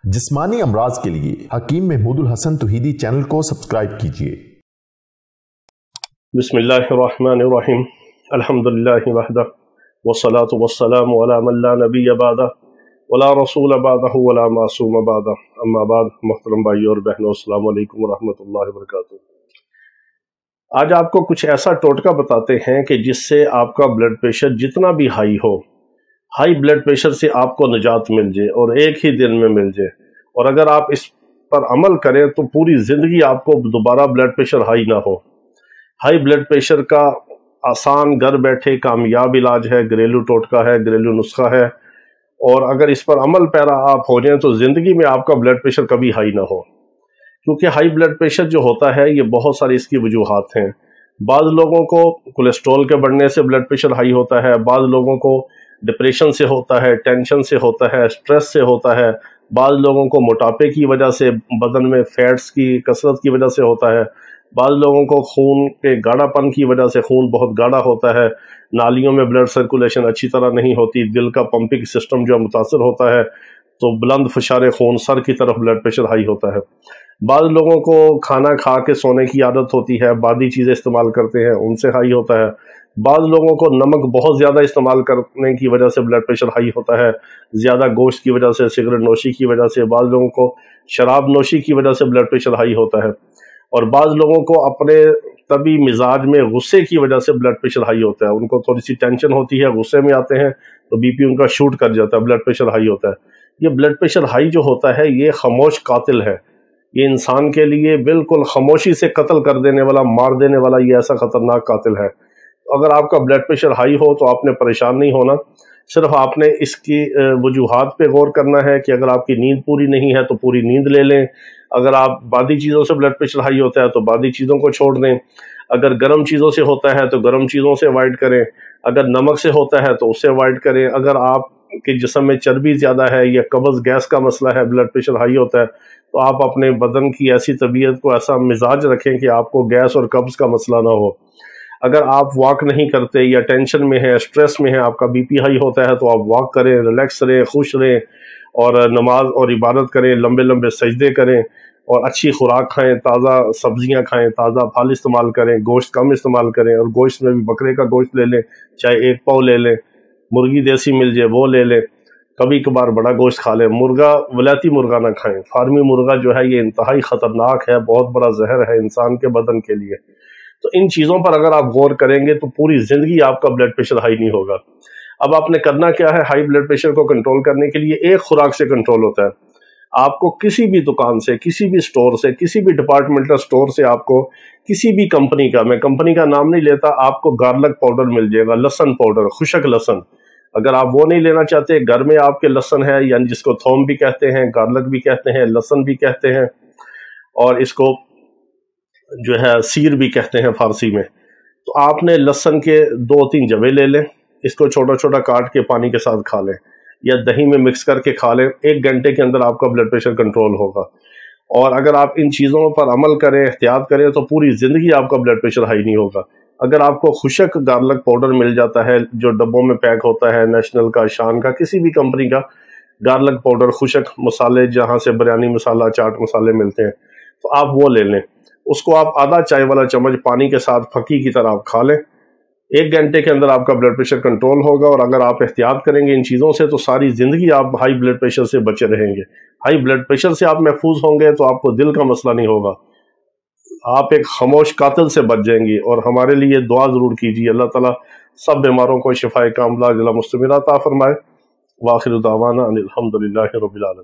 जिस्मानी अमराज के लिए हकीम महमूदुल हसन तौहीदी चैनल को सब्सक्राइब कीजिए। बिस्मिल्लाहिर्रहमानिर्रहीम अल्हम्दुलिल्लाहि वहदा वस्सलातु वस्सलामु अला मन ला नबिय्य बअदा वला रसूल बअदहु वला मासूम बअदा अम्मा बाद। मोहतरम भाइयों और बहनों, अस्सलामु अलैकुम वरहमतुल्लाहि वबरकातुहू। आज आपको कुछ ऐसा टोटका बताते हैं कि जिससे आपका ब्लड प्रेशर जितना भी हाई हो, हाई ब्लड प्रेशर से आपको निजात मिल जाए और एक ही दिन में मिल जाए। और अगर आप इस पर अमल करें तो पूरी ज़िंदगी आपको दोबारा ब्लड प्रेशर हाई ना हो। हाई ब्लड प्रेशर का आसान घर बैठे कामयाब इलाज है, घरेलू टोटका है, घरेलू नुस्खा है। और अगर इस पर अमल पैरा आप हो जाएं तो ज़िंदगी में आपका ब्लड प्रेशर कभी हाई ना हो। क्योंकि हाई ब्लड प्रेशर जो होता है ये बहुत सारी इसकी वजूहात हैं। बाज़ लोगों को कोलेस्ट्रॉल के बढ़ने से ब्लड प्रेशर हाई होता है, बाज़ लोगों को डिप्रेशन से होता है, टेंशन से होता है, स्ट्रेस से होता है, बाज़ लोगों को मोटापे की वजह से, बदन में फैट्स की कसरत की वजह से होता है, बाज़ लोगों को खून के गाढ़ापन की वजह से खून बहुत गाढ़ा होता है, नालियों में ब्लड सर्कुलेशन अच्छी तरह नहीं होती, दिल का पंपिंग सिस्टम जो मुतासर होता है तो बुलंद फशारे खून सर की तरफ ब्लड प्रेशर हाई होता है। बाज़ लोगों को खाना खा के सोने की आदत होती है, बादी चीज़ें इस्तेमाल करते हैं, उनसे हाई होता है। बाज़ लोगों को नमक बहुत ज़्यादा इस्तेमाल करने की वजह से ब्लड प्रेशर हाई होता है, ज़्यादा गोश्त की वजह से, सिगरेट नोशी की वजह से, बाज़ लोगों को शराब नोशी की वजह से ब्लड प्रेशर हाई होता है। और बाज़ लोगों को अपने तभी मिजाज में गुस्से की वजह से ब्लड प्रेशर हाई होता है। उनको थोड़ी सी टेंशन होती है, गुस्से में आते हैं तो बीपी उनका शूट कर जाता है, ब्लड प्रेशर हाई होता है। ये ब्लड प्रेशर हाई जो होता है ये खामोश कातिल है। ये इंसान के लिए बिल्कुल खामोशी से कत्ल कर देने वाला, मार देने वाला ये ऐसा खतरनाक कातिल है। अगर आपका ब्लड प्रेशर हाई हो तो आपने परेशान नहीं होना, सिर्फ आपने इसकी वजूहात पे गौर करना है कि अगर आपकी नींद पूरी नहीं है तो पूरी नींद ले लें। अगर आप बादी चीज़ों से ब्लड प्रेशर हाई होता है तो बादी चीज़ों को छोड़ दें। अगर गर्म चीज़ों से होता है तो गर्म चीज़ों से अवॉइड करें। अगर नमक से होता है तो उससे अवॉइड करें। अगर आपके जिस्म में चर्बी ज़्यादा है या कब्ज़ गैस का मसला है, ब्लड प्रेशर हाई होता है, तो आप अपने बदन की ऐसी तबीयत को ऐसा मिजाज रखें कि आपको गैस और कब्ज़ का मसला ना हो। अगर आप वॉक नहीं करते या टेंशन में है, स्ट्रेस में है, आपका बीपी हाई होता है तो आप वॉक करें, रिलैक्स रहें, खुश रहें और नमाज और इबादत करें, लंबे लंबे सजदे करें और अच्छी खुराक खाएं, ताज़ा सब्जियां खाएं, ताज़ा फल इस्तेमाल करें, गोश्त कम इस्तेमाल करें। और गोश्त में भी बकरे का गोश्त ले लें, चाहे एक पाव ले लें, मुर्गी देसी मिल जाए वो ले लें, कभी कभार बड़ा गोश्त खा लें। मुर्गा वलायती मुर्गा ना खाएं, फार्मी मुर्गा जो है ये इंतहाई ख़तरनाक है, बहुत बड़ा जहर है इंसान के बदन के लिए। तो इन चीज़ों पर अगर आप गौर करेंगे तो पूरी ज़िंदगी आपका ब्लड प्रेशर हाई नहीं होगा। अब आपने करना क्या है, हाई ब्लड प्रेशर को कंट्रोल करने के लिए एक खुराक से कंट्रोल होता है। आपको किसी भी दुकान से, किसी भी स्टोर से, किसी भी डिपार्टमेंटल स्टोर से, आपको किसी भी कंपनी का, मैं कंपनी का नाम नहीं लेता, आपको गार्लिक पाउडर मिल जाएगा, लहसुन पाउडर, खुशक लहसुन। अगर आप वो नहीं लेना चाहते, घर में आपके लहसुन है, यानी जिसको थोम भी कहते हैं, गार्लिक भी कहते हैं, लहसुन भी कहते हैं और इसको जो है सीर भी कहते हैं फारसी में। तो आपने लहसुन के 2-3 जवे ले लें, इसको छोटा छोटा काट के पानी के साथ खा लें या दही में मिक्स करके खा लें। 1 घंटे के अंदर आपका ब्लड प्रेशर कंट्रोल होगा। और अगर आप इन चीज़ों पर अमल करें, एहतियात करें, तो पूरी ज़िंदगी आपका ब्लड प्रेशर हाई नहीं होगा। अगर आपको खुशक गार्लिक पाउडर मिल जाता है जो डब्बों में पैक होता है, नेशनल का, शान का, किसी भी कंपनी का गार्लिक पाउडर, खुशक मसाले जहाँ से बिरयानी मसाला, चाट मसाले मिलते हैं, तो आप वो ले लें। उसको आप आधा चाय वाला चम्मच पानी के साथ फकी की तरह आप खा लें। 1 घंटे के अंदर आपका ब्लड प्रेशर कंट्रोल होगा। और अगर आप एहतियात करेंगे इन चीज़ों से तो सारी ज़िंदगी आप हाई ब्लड प्रेशर से बचे रहेंगे। हाई ब्लड प्रेशर से आप महफूज होंगे तो आपको दिल का मसला नहीं होगा, आप एक खामोश कातिल से बच जाएंगी। और हमारे लिए दुआ ज़रूर कीजिए, अल्लाह ताला सब बीमारों को शिफाए कामिला अजला मुस्तमिरा अता फरमाए। वाखिर दावाना अनिल हम्दुलिल्लाहि रब्बिल आलमीन।